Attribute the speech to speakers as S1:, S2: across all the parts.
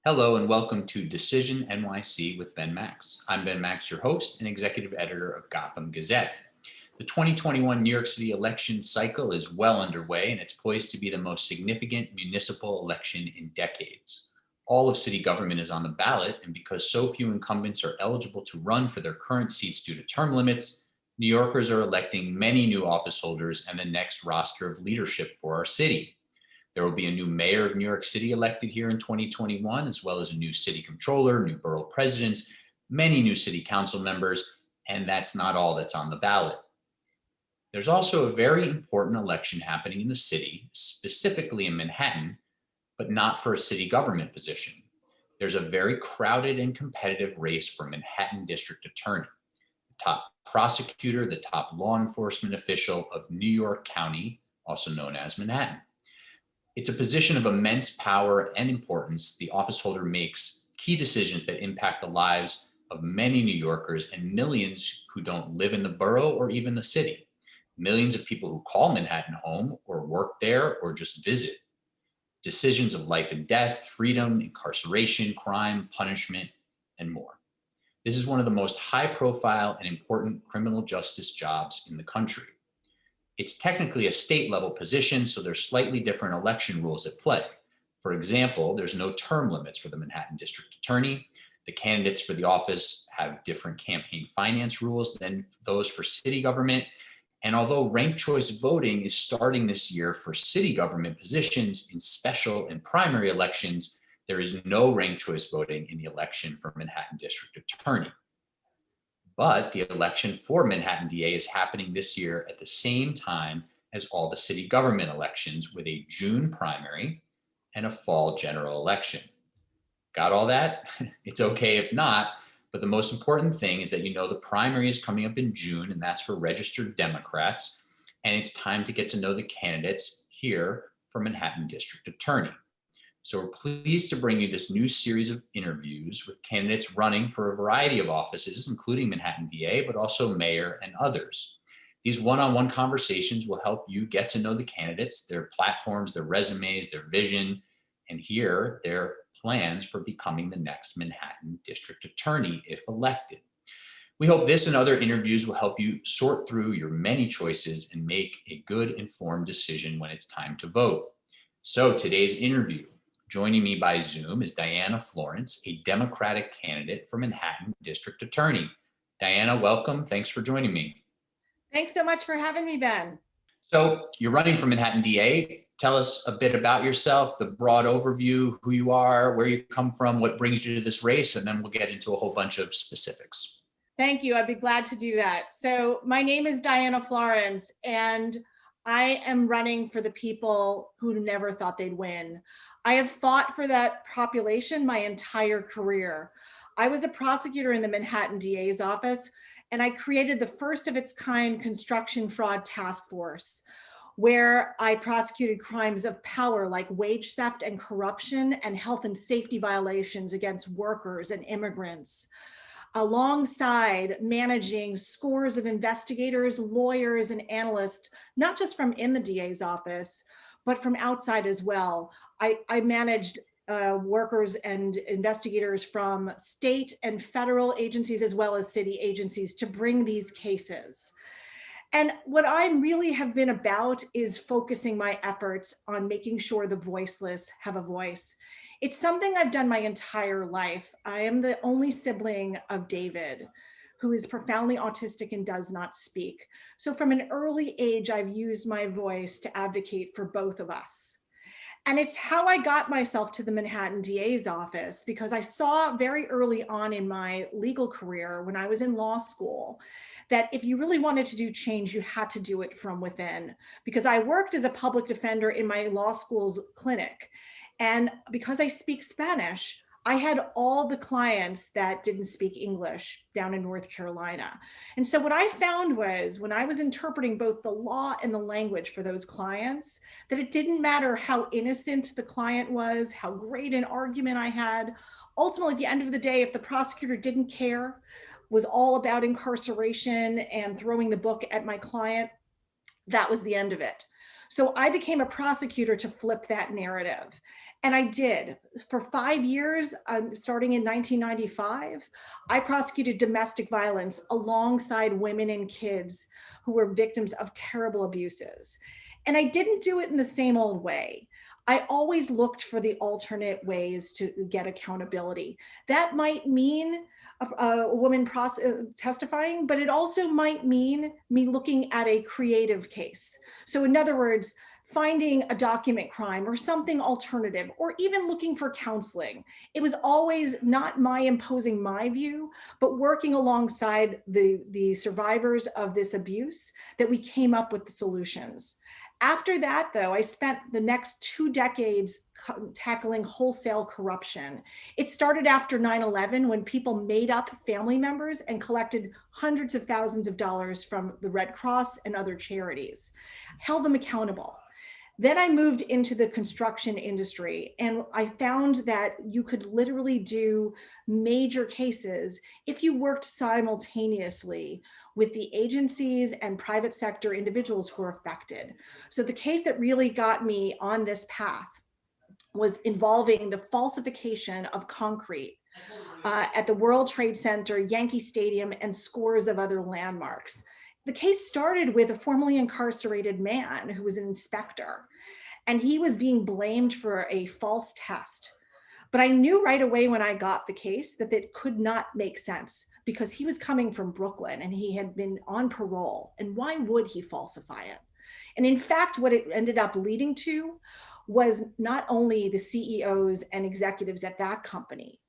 S1: Hello and welcome to Decision NYC with Ben Max. I'm Ben Max, your host and executive editor of Gotham Gazette. The 2021 New York City election cycle is well underway and it's poised to be the most significant municipal election in decades. All of city government is on the ballot, and because so few incumbents are eligible to run for their current seats due to term limits, New Yorkers are electing many new office holders and the next roster of leadership for our city. There will be a new mayor of New York City elected here in 2021, as well as a new city controller, new borough presidents, many new city council members, and that's not all that's on the ballot. There's also a very important election happening in the city, specifically in Manhattan, but not for a city government position. There's a very crowded and competitive race for Manhattan District Attorney, the top prosecutor, the top law enforcement official of New York County, also known as Manhattan. It's a position of immense power and importance. The office holder makes key decisions that impact the lives of many New Yorkers and millions who don't live in the borough or even the city. Millions of people who call Manhattan home or work there or just visit. Decisions of life and death, freedom, incarceration, crime, punishment, and more. This is one of the most high-profile and important criminal justice jobs in the country. It's technically a state level position, so there's slightly different election rules at play. For example, there's no term limits for the Manhattan District Attorney. The candidates for the office have different campaign finance rules than those for city government. And although ranked choice voting is starting this year for city government positions in special and primary elections, there is no ranked choice voting in the election for Manhattan District Attorney. But the election for Manhattan DA is happening this year at the same time as all the city government elections, with a June primary and a fall general election. Got all that? It's okay if not, but the most important thing is that you know the primary is coming up in June, and that's for registered Democrats, and it's time to get to know the candidates here for Manhattan District Attorney. So we're pleased to bring you this new series of interviews with candidates running for a variety of offices, including Manhattan DA, but also mayor and others. These one-on-one conversations will help you get to know the candidates, their platforms, their resumes, their vision, and hear their plans for becoming the next Manhattan District Attorney if elected. We hope this and other interviews will help you sort through your many choices and make a good informed decision when it's time to vote. So today's interview, joining me by Zoom, is Diana Florence, a Democratic candidate for Manhattan District Attorney. Diana, welcome. Thanks for joining me.
S2: Thanks so much for having me, Ben.
S1: So you're running for Manhattan DA. Tell us a bit about yourself, the broad overview, who you are, where you come from, what brings you to this race, and then we'll get into a whole bunch of specifics.
S2: Thank you. I'd be glad to do that. So my name is Diana Florence, and I am running for the people who never thought they'd win. I have fought for that population my entire career. I was a prosecutor in the Manhattan DA's office, and I created the first of its kind construction fraud task force, where I prosecuted crimes of power like wage theft and corruption and health and safety violations against workers and immigrants, alongside managing scores of investigators, lawyers, and analysts, not just from in the DA's office, but from outside as well. I managed workers and investigators from state and federal agencies as well as city agencies to bring these cases. And what I really have been about is focusing my efforts on making sure the voiceless have a voice. It's something I've done my entire life. I am the only sibling of David, who is profoundly autistic and does not speak. So from an early age, I've used my voice to advocate for both of us. And it's how I got myself to the Manhattan DA's office, because I saw very early on in my legal career, when I was in law school, that if you really wanted to do change, you had to do it from within. Because I worked as a public defender in my law school's clinic. And because I speak Spanish, I had all the clients that didn't speak English down in North Carolina. And so what I found was, when I was interpreting both the law and the language for those clients, that it didn't matter how innocent the client was, how great an argument I had. Ultimately, at the end of the day, if the prosecutor didn't care, was all about incarceration and throwing the book at my client, that was the end of it. So I became a prosecutor to flip that narrative. And I did. For 5 years, starting in 1995, I prosecuted domestic violence alongside women and kids who were victims of terrible abuses. And I didn't do it in the same old way. I always looked for the alternate ways to get accountability. That might mean a woman testifying, but it also might mean me looking at a creative case. So in other words, finding a document crime or something alternative, or even looking for counseling. It was always not my imposing my view, but working alongside the survivors of this abuse that we came up with the solutions. After that, though, I spent the next 2 decades tackling wholesale corruption. It started after 9/11 when people made up family members and collected hundreds of thousands of dollars from the Red Cross and other charities, held them accountable. Then I moved into the construction industry, and I found that you could literally do major cases if you worked simultaneously with the agencies and private sector individuals who are affected. So the case that really got me on this path was involving the falsification of concrete at the World Trade Center, Yankee Stadium, and scores of other landmarks. The case started with a formerly incarcerated man who was an inspector, and he was being blamed for a false test. But I knew right away when I got the case that it could not make sense because he was coming from Brooklyn and he had been on parole. And why would he falsify it? And in fact, what it ended up leading to was not only the CEOs and executives at that company,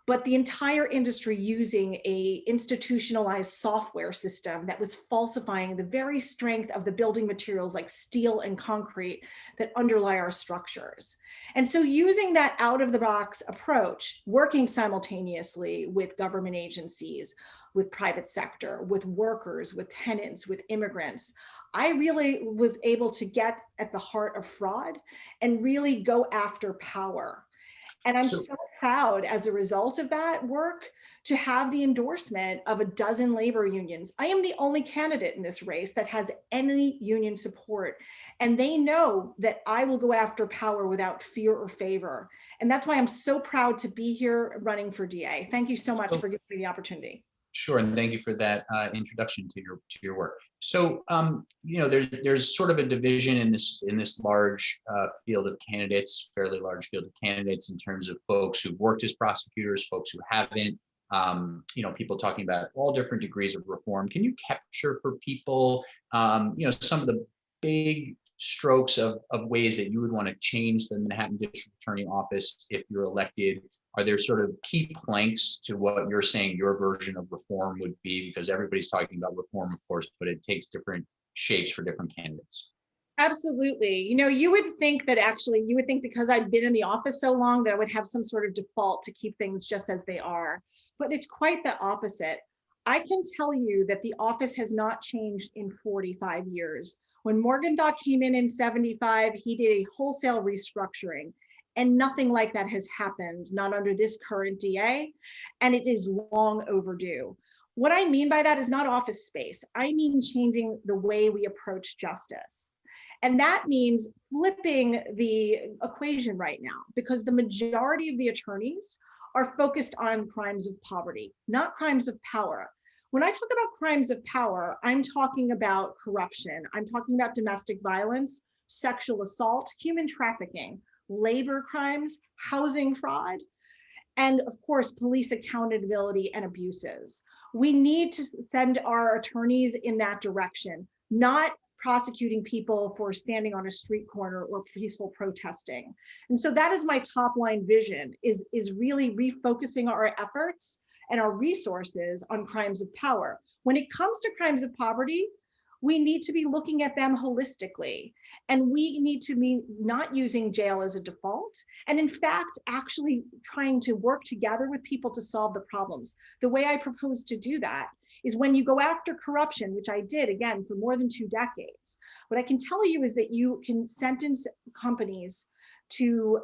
S2: but the entire industry using a institutionalized software system that was falsifying the very strength of the building materials like steel and concrete that underlie our structures. And so using that out of the box approach, working simultaneously with government agencies, with private sector, with workers, with tenants, with immigrants, I really was able to get at the heart of fraud and really go after power. And I'm so proud as a result of that work to have the endorsement of a dozen labor unions. I am the only candidate in this race that has any union support. And they know that I will go after power without fear or favor. And that's why I'm so proud to be here running for DA. Thank you so much for giving me the opportunity.
S1: Sure, and thank you for that introduction to your work. So, there's sort of a division in this large field of candidates, fairly large field of candidates, in terms of folks who've worked as prosecutors, folks who haven't. People talking about all different degrees of reform. Can you capture for people, some of the big strokes of ways that you would want to change the Manhattan District Attorney Office if you're elected? Are there sort of key planks to what you're saying your version of reform would be? Because everybody's talking about reform, of course, but it takes different shapes for different candidates.
S2: Absolutely. You would think because I'd been in the office so long that I would have some sort of default to keep things just as they are. But it's quite the opposite. I can tell you that the office has not changed in 45 years. When Morgenthau came in 75, he did a wholesale restructuring. And nothing like that has happened, not under this current DA, and it is long overdue. What I mean by that is not office space. I mean changing the way we approach justice. And that means flipping the equation right now, because the majority of the attorneys are focused on crimes of poverty, not crimes of power. When I talk about crimes of power, I'm talking about corruption. I'm talking about domestic violence, sexual assault, human trafficking, labor crimes, housing fraud, and of course, police accountability and abuses. We need to send our attorneys in that direction, not prosecuting people for standing on a street corner or peaceful protesting. And so that is my top line vision, is really refocusing our efforts and our resources on crimes of power. When it comes to crimes of poverty, we need to be looking at them holistically. And we need to be not using jail as a default. And in fact, actually trying to work together with people to solve the problems. The way I propose to do that is when you go after corruption, which I did, again, for more than 2 decades. What I can tell you is that you can sentence companies to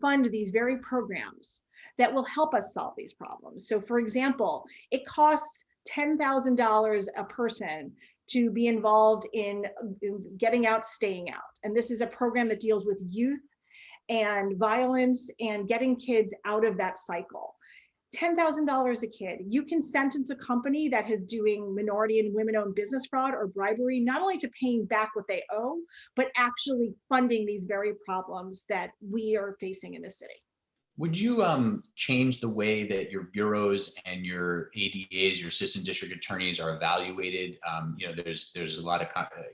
S2: fund these very programs that will help us solve these problems. So for example, it costs $10,000 a person to be involved in getting out, staying out. And this is a program that deals with youth and violence and getting kids out of that cycle. $10,000 a kid. You can sentence a company that is doing minority and women-owned business fraud or bribery, not only to paying back what they owe, but actually funding these very problems that we are facing in the city.
S1: Would you change the way that your bureaus and your ADAs, your assistant district attorneys, are evaluated? There's a lot of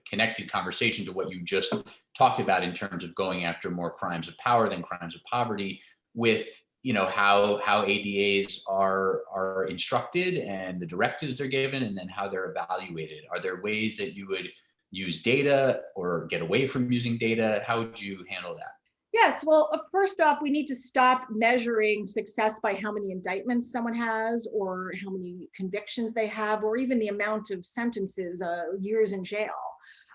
S1: connected conversation to what you just talked about in terms of going after more crimes of power than crimes of poverty, with how ADAs are instructed and the directives they're given, and then how they're evaluated. Are there ways that you would use data or get away from using data? How would you handle that?
S2: Yes, well, first off, we need to stop measuring success by how many indictments someone has or how many convictions they have, or even the amount of sentences, years in jail.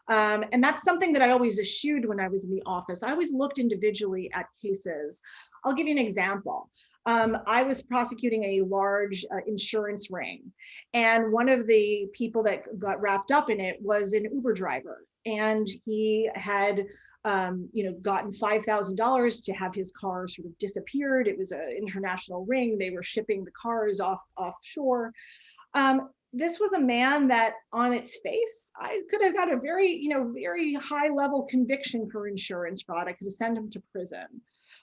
S2: And that's something that I always eschewed when I was in the office. I always looked individually at cases. I'll give you an example. I was prosecuting a large insurance ring, and one of the people that got wrapped up in it was an Uber driver, and he had gotten $5,000 to have his car sort of disappeared. It was an international ring. They were shipping the cars offshore. This was a man that on its face, I could have got a very high level conviction for insurance fraud. I could have sent him to prison.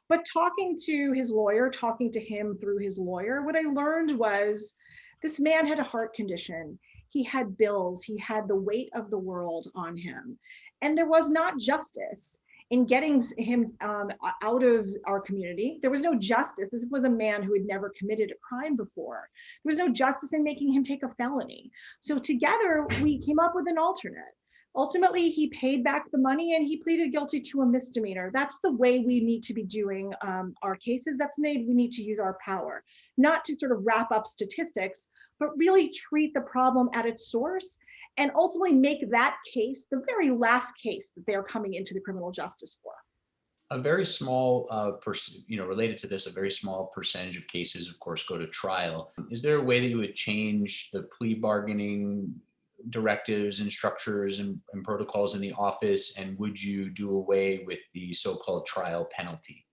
S2: But talking to his lawyer, talking to him through his lawyer, what I learned was this man had a heart condition. He had bills. He had the weight of the world on him. And there was not justice in getting him out of our community. There was no justice. This was a man who had never committed a crime before. There was no justice in making him take a felony. So together we came up with an alternate. Ultimately, he paid back the money and he pleaded guilty to a misdemeanor. That's the way we need to be doing our cases. That's the way we need to use our power, not to sort of wrap up statistics, but really treat the problem at its source and ultimately make that case the very last case that they're coming into the criminal justice for.
S1: A very small, related to this, a very small percentage of cases, of course, go to trial. Is there a way that you would change the plea bargaining directives and structures and protocols in the office? And would you do away with the so-called trial penalty?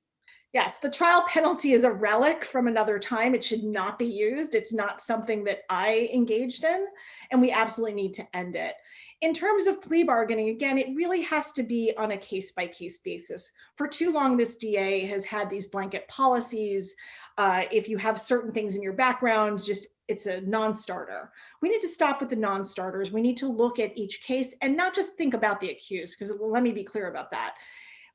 S2: Yes, the trial penalty is a relic from another time. It should not be used. It's not something that I engaged in, and we absolutely need to end it. In terms of plea bargaining, again, it really has to be on a case-by-case basis. For too long, this DA has had these blanket policies. If you have certain things in your background, it's a non-starter. We need to stop with the non-starters. We need to look at each case and not just think about the accused, because let me be clear about that.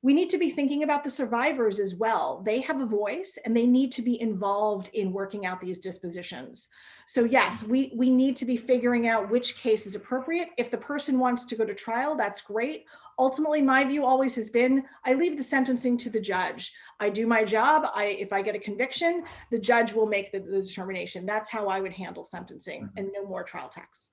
S2: We need to be thinking about the survivors as well. They have a voice and they need to be involved in working out these dispositions. So yes, we need to be figuring out which case is appropriate. If the person wants to go to trial, that's great. Ultimately, my view always has been, I leave the sentencing to the judge. I do my job. If I get a conviction, the judge will make the determination. That's how I would handle sentencing, and no more trial tax.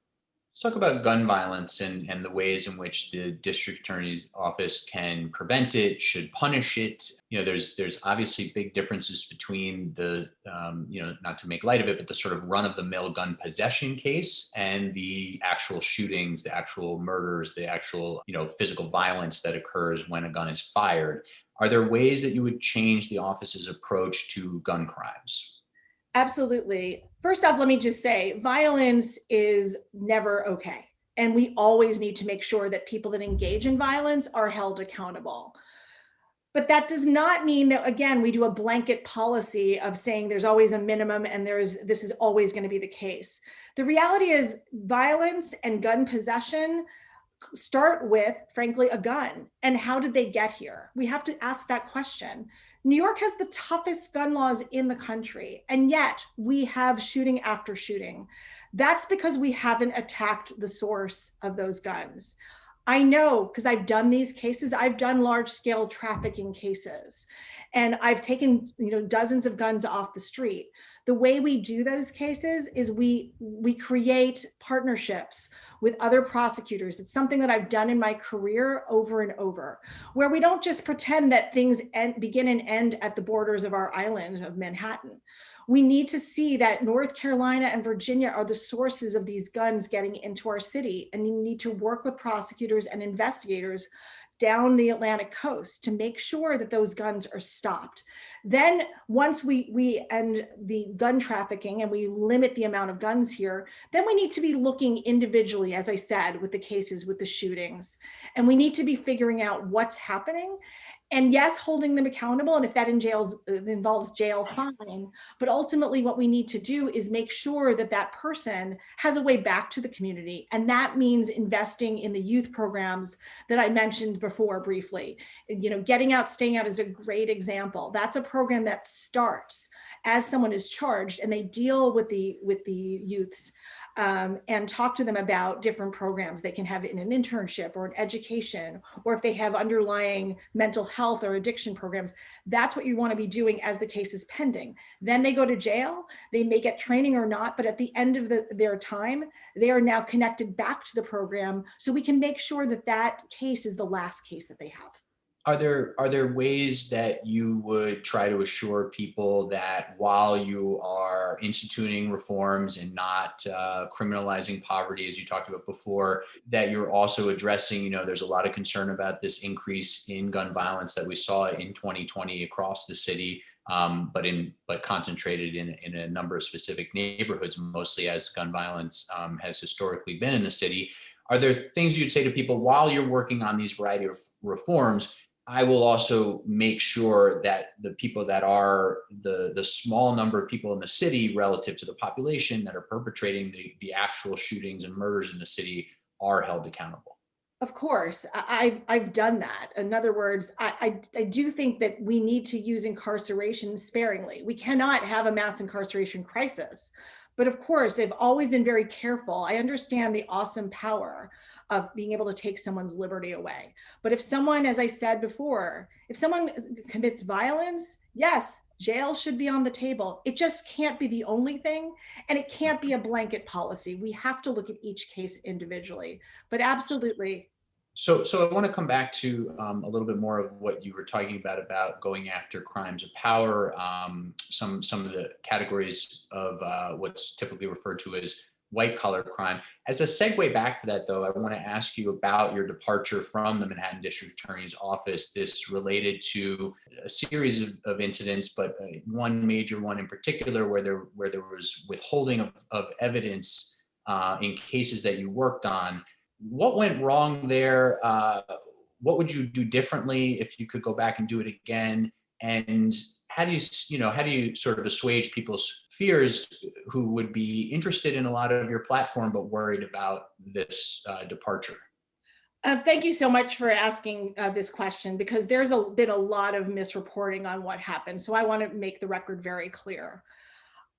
S1: Let's talk about gun violence and the ways in which the district attorney's office can prevent it, should punish it. There's obviously big differences between the, not to make light of it, but the sort of run-of-the-mill gun possession case and the actual shootings, the actual murders, the actual, physical violence that occurs when a gun is fired. Are there ways that you would change the office's approach to gun crimes?
S2: Absolutely. First off, let me just say, violence is never okay. And we always need to make sure that people that engage in violence are held accountable. But that does not mean that, again, we do a blanket policy of saying there's always a minimum and this is always going to be the case. The reality is violence and gun possession start with, frankly, a gun. And how did they get here? We have to ask that question. New York has the toughest gun laws in the country, and yet we have shooting after shooting. That's because we haven't attacked the source of those guns. I know, because I've done these cases. I've done large-scale trafficking cases, and I've taken dozens of guns off the street. The way we do those cases is we create partnerships with other prosecutors. It's something that I've done in my career over and over, where we don't just pretend that things begin and end at the borders of our island of Manhattan. We need to see that North Carolina and Virginia are the sources of these guns getting into our city. And you need to work with prosecutors and investigators down the Atlantic coast to make sure that those guns are stopped. Then once we end the gun trafficking and we limit the amount of guns here, then we need to be looking individually, as I said, with the cases, with the shootings. And we need to be figuring out what's happening. And yes, holding them accountable. And if that involves jail, fine. But ultimately, what we need to do is make sure that that person has a way back to the community. And that means investing in the youth programs that I mentioned before briefly. You know, Getting Out, Staying Out is a great example. That's a program that starts as someone is charged and they deal with the youths and talk to them about different programs they can have in an internship or an education, or if they have underlying mental health or addiction programs. That's what you want to be doing as the case is pending. Then they go to jail, they may get training or not, but at the end of their time, they are now connected back to the program so we can make sure that that case is the last case that they have.
S1: Are there ways that you would try to assure people that while you are instituting reforms and not criminalizing poverty, as you talked about before, that you're also addressing, there's a lot of concern about this increase in gun violence that we saw in 2020 across the city, but concentrated in a number of specific neighborhoods, mostly as gun violence has historically been in the city. Are there things you'd say to people while you're working on these variety of reforms? I will also make sure that the people that are the small number of people in the city relative to the population that are perpetrating the actual shootings and murders in the city are held accountable.
S2: Of course, I've done that. In other words, I do think that we need to use incarceration sparingly. We cannot have a mass incarceration crisis. But of course, they've always been very careful. I understand the awesome power of being able to take someone's liberty away. But if someone, as I said before, if someone commits violence, yes, jail should be on the table. It just can't be the only thing. And it can't be a blanket policy. We have to look at each case individually. But absolutely.
S1: So I want to come back to a little bit more of what you were talking about going after crimes of power, some of the categories of what's typically referred to as white collar crime. As a segue back to that, though, I want to ask you about your departure from the Manhattan District Attorney's Office. This related to a series of incidents, but one major one in particular where there was withholding of evidence in cases that you worked on. What went wrong there? What would you do differently if you could go back and do it again? And how do you sort of assuage people's fears who would be interested in a lot of your platform but worried about this departure?
S2: Thank you so much for asking this question, because there's been a lot of misreporting on what happened. So I want to make the record very clear.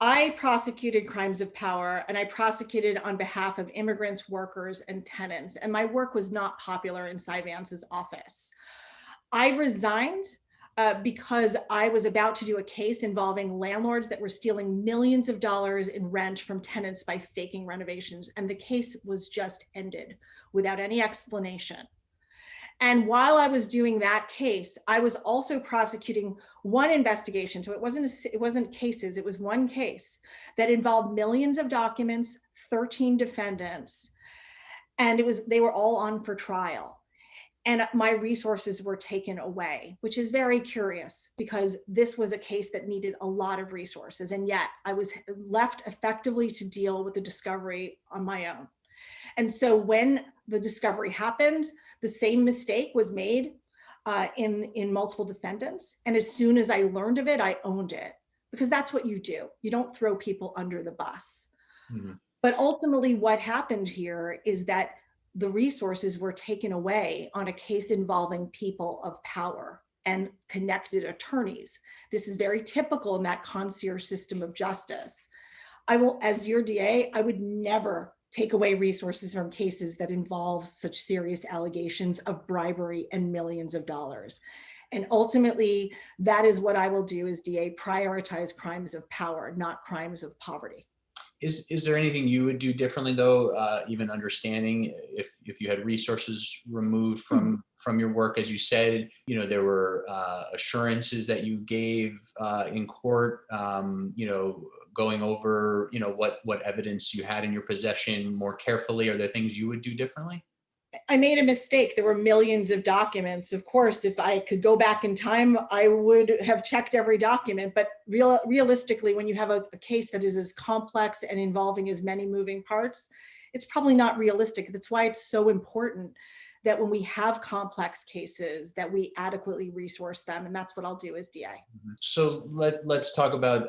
S2: I prosecuted crimes of power, and I prosecuted on behalf of immigrants, workers, and tenants. And my work was not popular in Cy Vance's office. I resigned because I was about to do a case involving landlords that were stealing millions of dollars in rent from tenants by faking renovations. And the case was just ended without any explanation. And while I was doing that case, I was also prosecuting one investigation. So it wasn't cases, it was one case that involved millions of documents, 13 defendants, and they were all on for trial. And my resources were taken away, which is very curious because this was a case that needed a lot of resources. And yet I was left effectively to deal with the discovery on my own. And so when the discovery happened, the same mistake was made in multiple defendants. And as soon as I learned of it, I owned it, because that's what you do. You don't throw people under the bus. Mm-hmm. But ultimately what happened here is that the resources were taken away on a case involving people of power and connected attorneys. This is very typical in that concierge system of justice. As your DA, I would never take away resources from cases that involve such serious allegations of bribery and millions of dollars. And ultimately, that is what I will do as DA, prioritize crimes of power, not crimes of poverty.
S1: Is there anything you would do differently though, even understanding if you had resources removed from your work, as you said, there were assurances that you gave in court, going over, what evidence you had in your possession more carefully? Are there things you would do differently?
S2: I made a mistake. There were millions of documents. Of course, if I could go back in time, I would have checked every document. But realistically, when you have a case that is as complex and involving as many moving parts, it's probably not realistic. That's why it's so important that when we have complex cases, that we adequately resource them. And that's what I'll do as DA.
S1: So let's talk about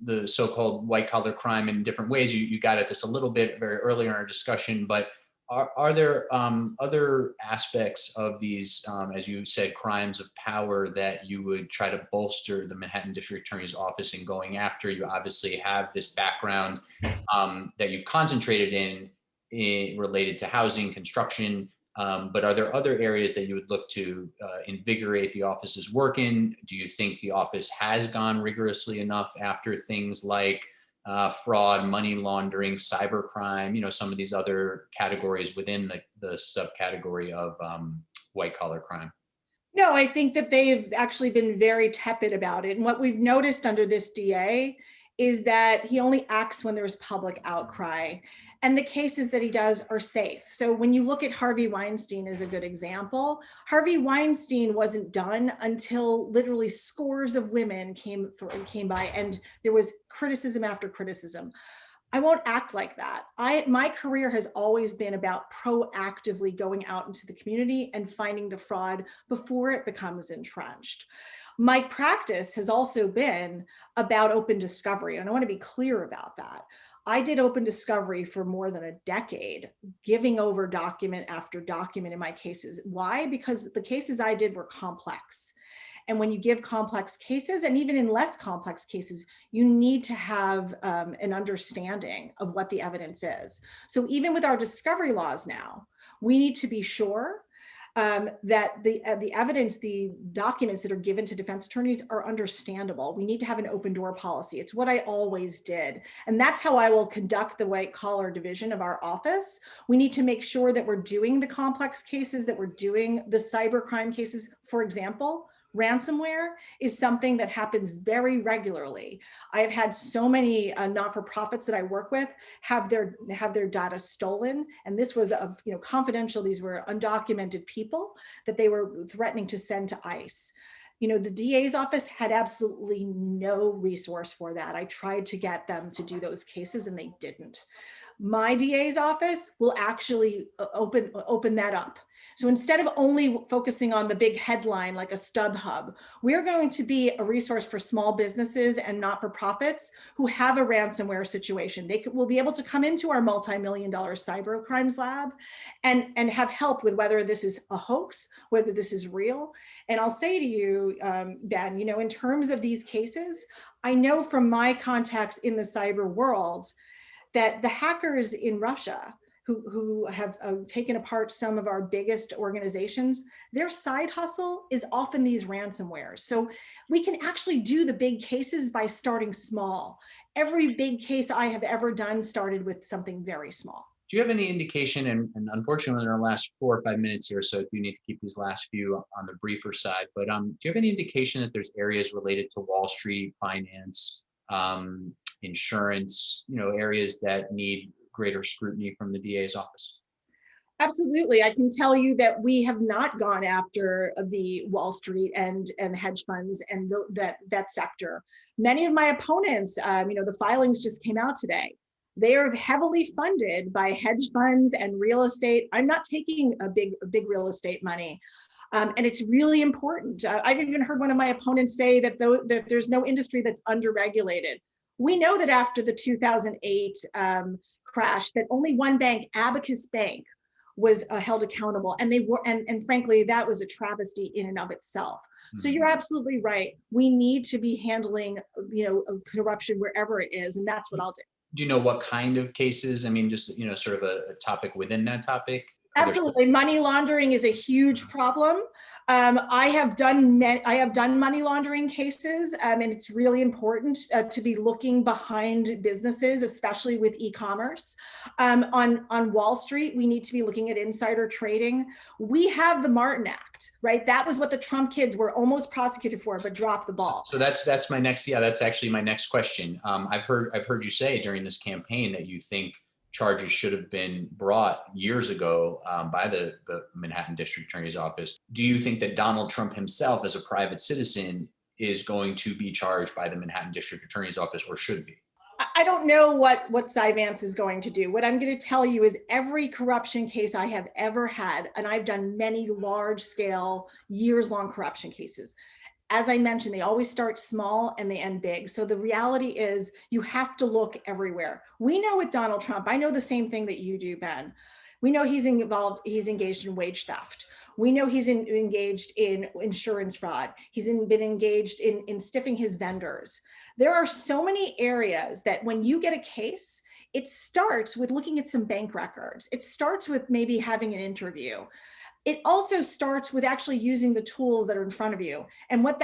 S1: the so-called white collar crime in different ways. You got at this a little bit very early in our discussion, but are there other aspects of these, as you said, crimes of power that you would try to bolster the Manhattan District Attorney's Office in going after? You obviously have this background that you've concentrated in related to housing, construction, but are there other areas that you would look to invigorate the office's work in? Do you think the office has gone rigorously enough after things like fraud, money laundering, cybercrime, some of these other categories within the subcategory of white collar crime?
S2: No, I think that they've actually been very tepid about it. And what we've noticed under this DA is that he only acts when there's public outcry. And the cases that he does are safe. So when you look at Harvey Weinstein as a good example, Harvey Weinstein wasn't done until literally scores of women came by, and there was criticism after criticism. I won't act like that. My career has always been about proactively going out into the community and finding the fraud before it becomes entrenched. My practice has also been about open discovery, and I want to be clear about that. I did open discovery for more than a decade, giving over document after document in my cases. Why? Because the cases I did were complex. And when you give complex cases, and even in less complex cases, you need to have an understanding of what the evidence is. So even with our discovery laws now, we need to be sure that the evidence, the documents that are given to defense attorneys are understandable. We need to have an open door policy. It's what I always did. And that's how I will conduct the white collar division of our office. We need to make sure that we're doing the complex cases, that we're doing the cybercrime cases. For example, ransomware is something that happens very regularly. I have had so many not-for-profits that I work with have their data stolen, and this was confidential. These were undocumented people that they were threatening to send to ICE. The DA's office had absolutely no resource for that. I tried to get them to do those cases and they didn't. My DA's office will actually open that up. So instead of only focusing on the big headline like a StubHub, we're going to be a resource for small businesses and not-for-profits who have a ransomware situation. They will be able to come into our multi-million-dollar cyber crimes lab and have help with whether this is a hoax, whether this is real. And I'll say to you, Ben, in terms of these cases, I know from my contacts in the cyber world that the hackers in Russia who have taken apart some of our biggest organizations, their side hustle is often these ransomwares. So we can actually do the big cases by starting small. Every big case I have ever done started with something very small.
S1: Do you have any indication, and unfortunately in our last 4 or 5 minutes here, so you need to keep these last few on the briefer side, but do you have any indication that there's areas related to Wall Street, finance, insurance, areas that need greater scrutiny from the DA's office?
S2: Absolutely. I can tell you that we have not gone after the Wall Street and hedge funds and that sector. Many of my opponents, the filings just came out today. They are heavily funded by hedge funds and real estate. I'm not taking a big real estate money. And it's really important. I've even heard one of my opponents say that there's no industry that's underregulated. We know that after the 2008 crash, that only one bank, Abacus Bank, was held accountable, and they were, and frankly, that was a travesty in and of itself. So you're absolutely right. We need to be handling, corruption wherever it is, and that's what I'll do.
S1: Do you know what kind of cases? I mean, just sort of a topic within that topic.
S2: Absolutely. Money laundering is a huge problem. I have done money laundering cases, and it's really important to be looking behind businesses, especially with e-commerce. On Wall Street, we need to be looking at insider trading. We have the Martin Act, right? That was what the Trump kids were almost prosecuted for, but dropped the ball.
S1: So that's my next, yeah, that's actually my next question. I've heard you say during this campaign that you think charges should have been brought years ago by the Manhattan District Attorney's Office. Do you think that Donald Trump himself, as a private citizen, is going to be charged by the Manhattan District Attorney's Office, or should be?
S2: I don't know what Cy Vance is going to do. What I'm going to tell you is every corruption case I have ever had, and I've done many large scale, years-long corruption cases. As I mentioned, they always start small and they end big. So the reality is you have to look everywhere. We know with Donald Trump, I know the same thing that you do, Ben. We know he's engaged in wage theft. We know he's engaged in insurance fraud. He's been engaged in stiffing his vendors. There are so many areas that when you get a case, it starts with looking at some bank records. It starts with maybe having an interview. It also starts with actually using the tools that are in front of you. And what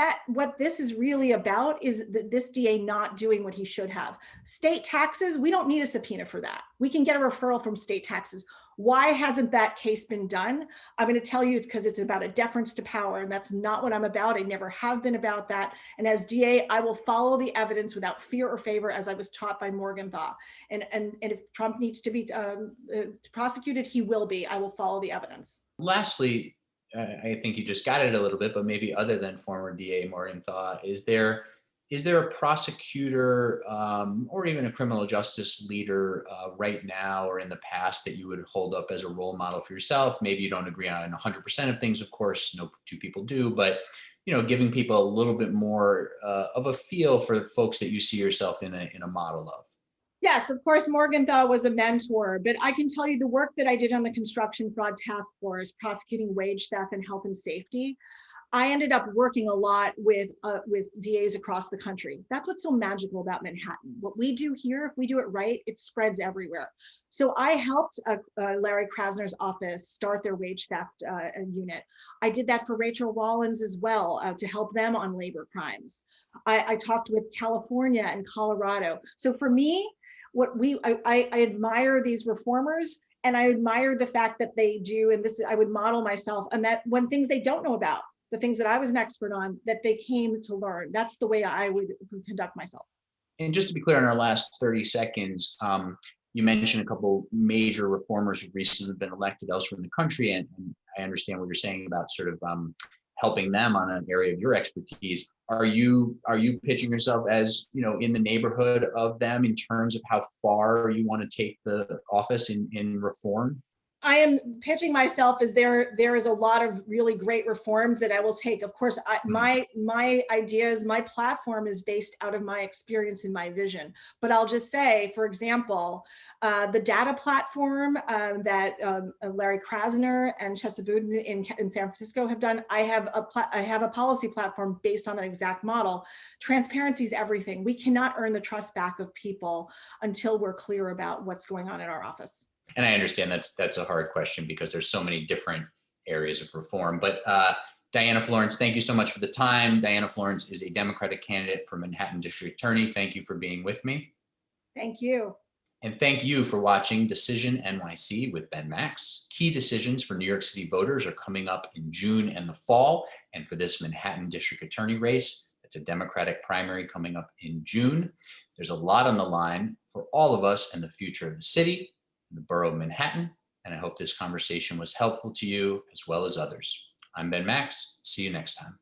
S2: this is really about is this DA not doing what he should have. State taxes, we don't need a subpoena for that. We can get a referral from state taxes. Why hasn't that case been done? I'm going to tell you it's because it's about a deference to power, and that's not what I'm about. I never have been about that. And as DA, I will follow the evidence without fear or favor, as I was taught by Morgenthau. And if Trump needs to be prosecuted, he will be. I will follow the evidence.
S1: Lastly, I think you just got it a little bit, but maybe other than former DA Morgenthau, is there a prosecutor or even a criminal justice leader right now or in the past that you would hold up as a role model for yourself? Maybe you don't agree on 100% of things, of course, no two people do, but giving people a little bit more of a feel for the folks that you see yourself in a model of.
S2: Yes, of course, Morgenthau was a mentor, but I can tell you the work that I did on the construction fraud task force, prosecuting wage theft and health and safety, I ended up working a lot with DAs across the country. That's what's so magical about Manhattan. What we do here, if we do it right, it spreads everywhere. So I helped Larry Krasner's office start their wage theft unit. I did that for Rachel Rollins as well to help them on labor crimes. I talked with California and Colorado. So for me, I admire these reformers, and I admire the fact that they do, and I would model myself, and that when things they don't know about, the things that I was an expert on, that they came to learn. That's the way I would conduct myself.
S1: And just to be clear, in our last 30 seconds, you mentioned a couple major reformers who recently been elected elsewhere in the country, and I understand what you're saying about sort of helping them on an area of your expertise. Are you pitching yourself as in the neighborhood of them in terms of how far you want to take the office in reform?
S2: I am pitching myself as there is a lot of really great reforms that I will take. Of course, my ideas, my platform is based out of my experience and my vision. But I'll just say, for example, the data platform that Larry Krasner and Chesa Boudin in San Francisco have done, I have a policy platform based on that exact model. Transparency is everything. We cannot earn the trust back of people until we're clear about what's going on in our office.
S1: And I understand that's a hard question because there's so many different areas of reform. But Diana Florence, thank you so much for the time. Diana Florence is a Democratic candidate for Manhattan District Attorney. Thank you for being with me.
S2: Thank you.
S1: And thank you for watching Decision NYC with Ben Max. Key decisions for New York City voters are coming up in June and the fall. And for this Manhattan District Attorney race, it's a Democratic primary coming up in June. There's a lot on the line for all of us and the future of the city, the borough of Manhattan, and I hope this conversation was helpful to you as well as others. I'm Ben Max. See you next time.